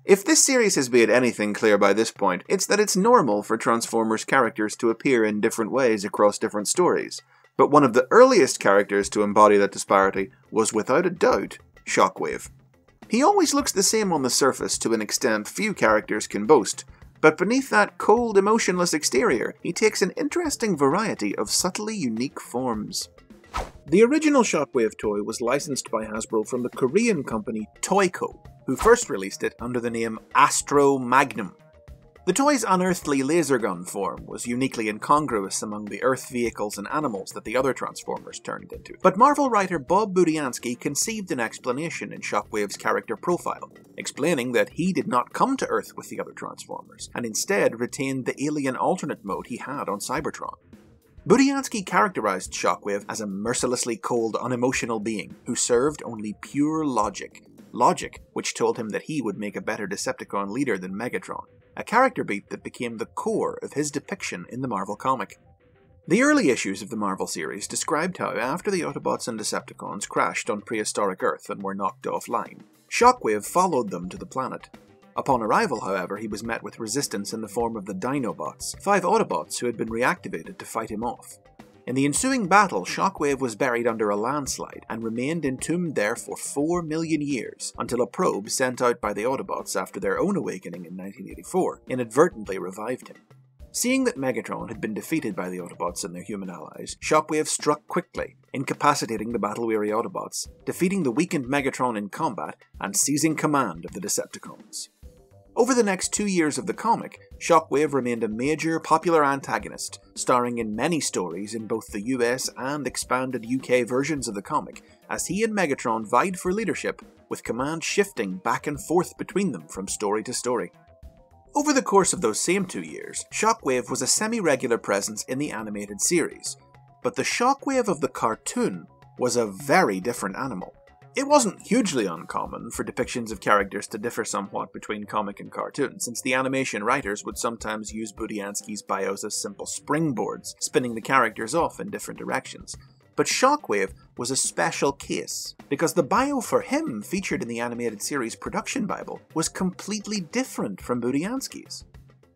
If this series has made anything clear by this point, it's that it's normal for Transformers characters to appear in different ways across different stories. But one of the earliest characters to embody that disparity was without a doubt Shockwave. He always looks the same on the surface to an extent few characters can boast, but beneath that cold, emotionless exterior, he takes an interesting variety of subtly unique forms. The original Shockwave toy was licensed by Hasbro from the Korean company Toyco, who first released it under the name Astro Magnum. The toy's unearthly laser gun form was uniquely incongruous among the Earth vehicles and animals that the other Transformers turned into. But Marvel writer Bob Budiansky conceived an explanation in Shockwave's character profile, explaining that he did not come to Earth with the other Transformers, and instead retained the alien alternate mode he had on Cybertron. Budiansky characterized Shockwave as a mercilessly cold, unemotional being who served only pure logic. Logic which told him that he would make a better Decepticon leader than Megatron, a character beat that became the core of his depiction in the Marvel comic. The early issues of the Marvel series described how, after the Autobots and Decepticons crashed on prehistoric Earth and were knocked offline, Shockwave followed them to the planet. Upon arrival, however, he was met with resistance in the form of the Dinobots, 5 Autobots who had been reactivated to fight him off. In the ensuing battle, Shockwave was buried under a landslide and remained entombed there for 4 million years, until a probe sent out by the Autobots after their own awakening in 1984 inadvertently revived him. Seeing that Megatron had been defeated by the Autobots and their human allies, Shockwave struck quickly, incapacitating the battle-weary Autobots, defeating the weakened Megatron in combat, and seizing command of the Decepticons. Over the next 2 years of the comic, Shockwave remained a major, popular antagonist, starring in many stories in both the US and expanded UK versions of the comic, as he and Megatron vied for leadership, with command shifting back and forth between them from story to story. Over the course of those same 2 years, Shockwave was a semi-regular presence in the animated series, but the Shockwave of the cartoon was a very different animal. It wasn't hugely uncommon for depictions of characters to differ somewhat between comic and cartoon, since the animation writers would sometimes use Budiansky's bios as simple springboards, spinning the characters off in different directions. But Shockwave was a special case, because the bio for him featured in the animated series production bible was completely different from Budiansky's.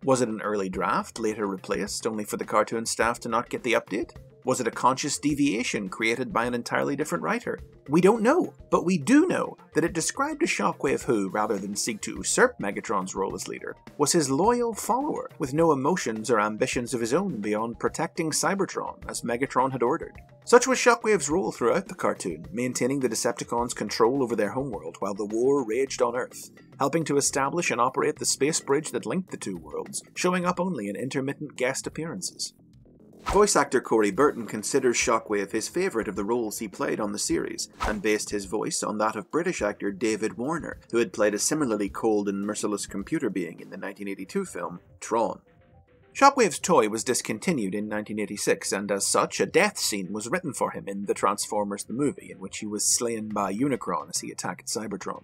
Was it an early draft, later replaced, only for the cartoon staff to not get the update? Was it a conscious deviation created by an entirely different writer? We don't know, but we do know that it described a Shockwave who, rather than seek to usurp Megatron's role as leader, was his loyal follower, with no emotions or ambitions of his own beyond protecting Cybertron, as Megatron had ordered. Such was Shockwave's role throughout the cartoon, maintaining the Decepticons' control over their homeworld while the war raged on Earth, helping to establish and operate the space bridge that linked the two worlds, showing up only in intermittent guest appearances. Voice actor Corey Burton considers Shockwave his favourite of the roles he played on the series, and based his voice on that of British actor David Warner, who had played a similarly cold and merciless computer being in the 1982 film Tron. Shockwave's toy was discontinued in 1986, and as such, a death scene was written for him in The Transformers the movie, in which he was slain by Unicron as he attacked Cybertron.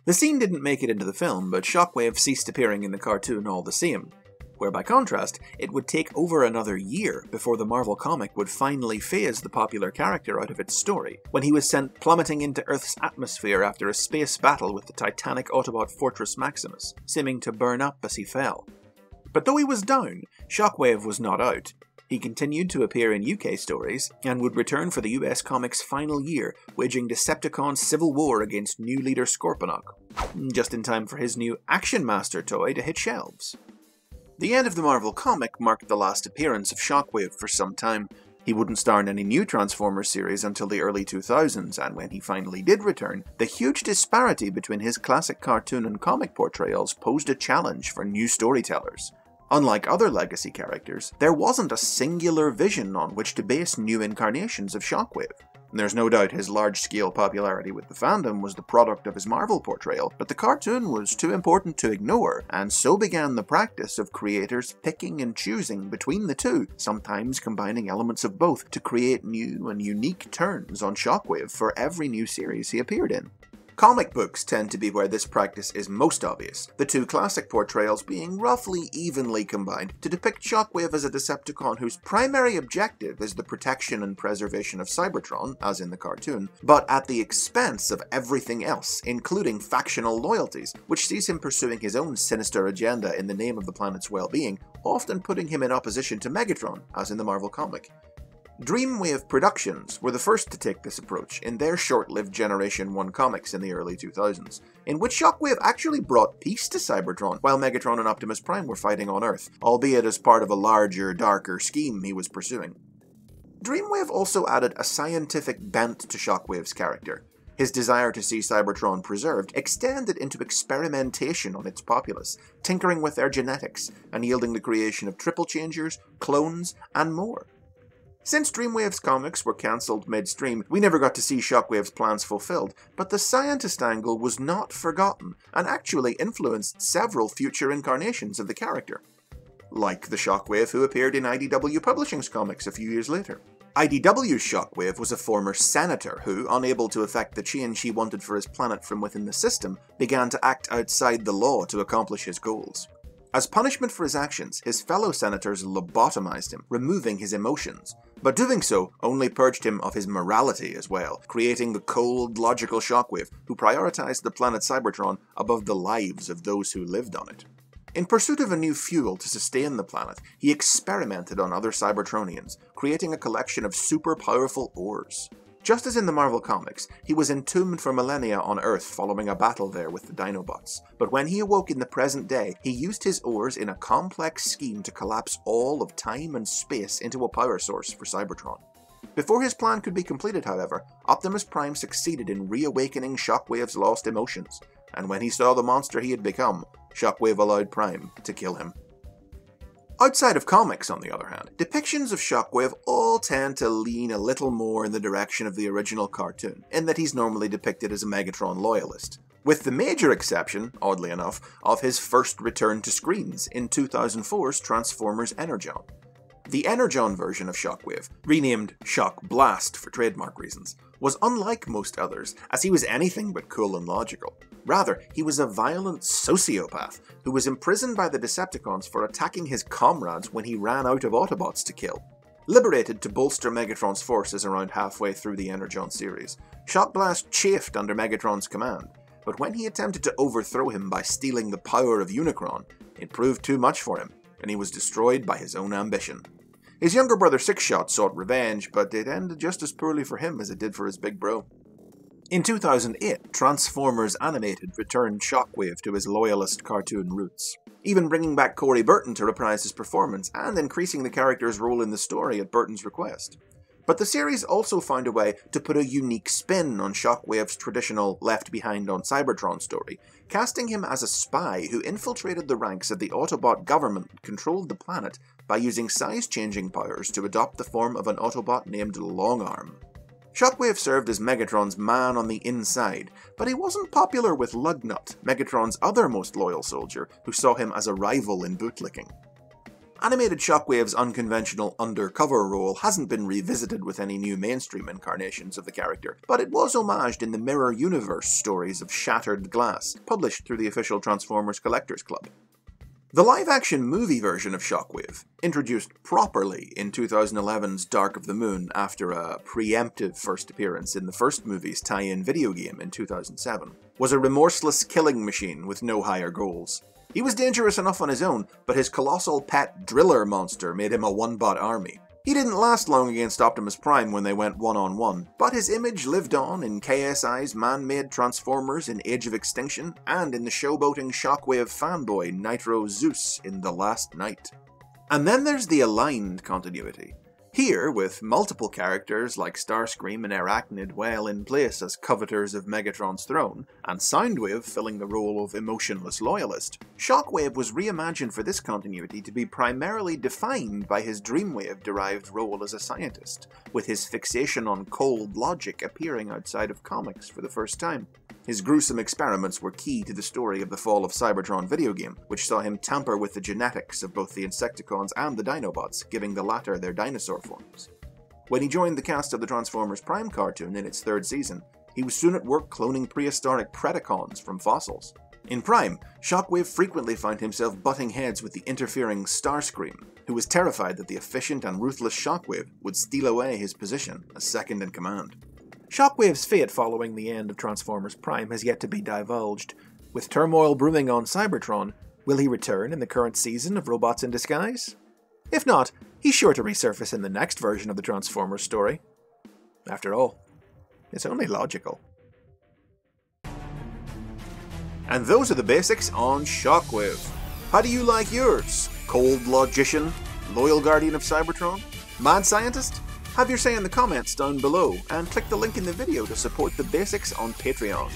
The scene didn't make it into the film, but Shockwave ceased appearing in the cartoon all the same, where by contrast, it would take over another year before the Marvel comic would finally phase the popular character out of its story, when he was sent plummeting into Earth's atmosphere after a space battle with the titanic Autobot Fortress Maximus, seeming to burn up as he fell. But though he was down, Shockwave was not out. He continued to appear in UK stories, and would return for the US comic's final year, waging Decepticon's civil war against new leader Scorponok, just in time for his new Action Master toy to hit shelves. The end of the Marvel comic marked the last appearance of Shockwave for some time. He wouldn't star in any new Transformers series until the early 2000s, and when he finally did return, the huge disparity between his classic cartoon and comic portrayals posed a challenge for new storytellers. Unlike other legacy characters, there wasn't a singular vision on which to base new incarnations of Shockwave. There's no doubt his large-scale popularity with the fandom was the product of his Marvel portrayal, but the cartoon was too important to ignore, and so began the practice of creators picking and choosing between the two, sometimes combining elements of both to create new and unique turns on Shockwave for every new series he appeared in. Comic books tend to be where this practice is most obvious, the two classic portrayals being roughly evenly combined to depict Shockwave as a Decepticon whose primary objective is the protection and preservation of Cybertron, as in the cartoon, but at the expense of everything else, including factional loyalties, which sees him pursuing his own sinister agenda in the name of the planet's well-being, often putting him in opposition to Megatron, as in the Marvel comic. Dreamwave Productions were the first to take this approach in their short-lived Generation 1 comics in the early 2000s, in which Shockwave actually brought peace to Cybertron while Megatron and Optimus Prime were fighting on Earth, albeit as part of a larger, darker scheme he was pursuing. Dreamwave also added a scientific bent to Shockwave's character. His desire to see Cybertron preserved extended into experimentation on its populace, tinkering with their genetics, and yielding the creation of triple changers, clones, and more. Since Dreamwave's comics were cancelled midstream, we never got to see Shockwave's plans fulfilled, but the scientist angle was not forgotten, and actually influenced several future incarnations of the character. Like the Shockwave who appeared in IDW Publishing's comics a few years later. IDW's Shockwave was a former senator who, unable to effect the change he wanted for his planet from within the system, began to act outside the law to accomplish his goals. As punishment for his actions, his fellow senators lobotomized him, removing his emotions, but doing so only purged him of his morality as well, creating the cold, logical Shockwave who prioritized the planet Cybertron above the lives of those who lived on it. In pursuit of a new fuel to sustain the planet, he experimented on other Cybertronians, creating a collection of super-powerful ores. Just as in the Marvel comics, he was entombed for millennia on Earth following a battle there with the Dinobots. But when he awoke in the present day, he used his ores in a complex scheme to collapse all of time and space into a power source for Cybertron. Before his plan could be completed, however, Optimus Prime succeeded in reawakening Shockwave's lost emotions, and when he saw the monster he had become, Shockwave allowed Prime to kill him. Outside of comics, on the other hand, depictions of Shockwave all tend to lean a little more in the direction of the original cartoon, in that he's normally depicted as a Megatron loyalist, with the major exception, oddly enough, of his first return to screens in 2004's Transformers Energon. The Energon version of Shockwave, renamed Shock Blast for trademark reasons, was unlike most others, as he was anything but cool and logical. Rather, he was a violent sociopath who was imprisoned by the Decepticons for attacking his comrades when he ran out of Autobots to kill. Liberated to bolster Megatron's forces around halfway through the Energon series, Shock Blast chafed under Megatron's command, but when he attempted to overthrow him by stealing the power of Unicron, it proved too much for him, and he was destroyed by his own ambition. His younger brother Sixshot sought revenge, but it ended just as poorly for him as it did for his big bro. In 2008, Transformers Animated returned Shockwave to his loyalist cartoon roots, even bringing back Corey Burton to reprise his performance and increasing the character's role in the story at Burton's request. But the series also found a way to put a unique spin on Shockwave's traditional Left Behind on Cybertron story, casting him as a spy who infiltrated the ranks of the Autobot government that controlled the planet by using size-changing powers to adopt the form of an Autobot named Longarm. Shockwave served as Megatron's man on the inside, but he wasn't popular with Lugnut, Megatron's other most loyal soldier, who saw him as a rival in bootlicking. Animated Shockwave's unconventional undercover role hasn't been revisited with any new mainstream incarnations of the character, but it was homaged in the Mirror Universe stories of Shattered Glass, published through the official Transformers Collectors Club. The live-action movie version of Shockwave, introduced properly in 2011's Dark of the Moon after a preemptive first appearance in the first movie's tie-in video game in 2007, was a remorseless killing machine with no higher goals. He was dangerous enough on his own, but his colossal pet Driller monster made him a one-bot army. He didn't last long against Optimus Prime when they went one-on-one, but his image lived on in KSI's man-made Transformers in Age of Extinction, and in the showboating Shockwave fanboy Nitro Zeus in The Last Knight. And then there's the aligned continuity. Here, with multiple characters like Starscream and Arachnid well in place as coveters of Megatron's throne, and Soundwave filling the role of emotionless loyalist, Shockwave was reimagined for this continuity to be primarily defined by his Dreamwave-derived role as a scientist, with his fixation on cold logic appearing outside of comics for the first time. His gruesome experiments were key to the story of the Fall of Cybertron video game, which saw him tamper with the genetics of both the Insecticons and the Dinobots, giving the latter their dinosaur forms. When he joined the cast of the Transformers Prime cartoon in its third season, he was soon at work cloning prehistoric Predacons from fossils. In Prime, Shockwave frequently found himself butting heads with the interfering Starscream, who was terrified that the efficient and ruthless Shockwave would steal away his position as second in command. Shockwave's fate following the end of Transformers Prime has yet to be divulged. With turmoil brewing on Cybertron, will he return in the current season of Robots in Disguise? If not, he's sure to resurface in the next version of the Transformers story. After all, it's only logical. And those are the basics on Shockwave. How do you like yours? Cold logician? Loyal guardian of Cybertron? Mad scientist? Have your say in the comments down below, and click the link in the video to support the basics on Patreon.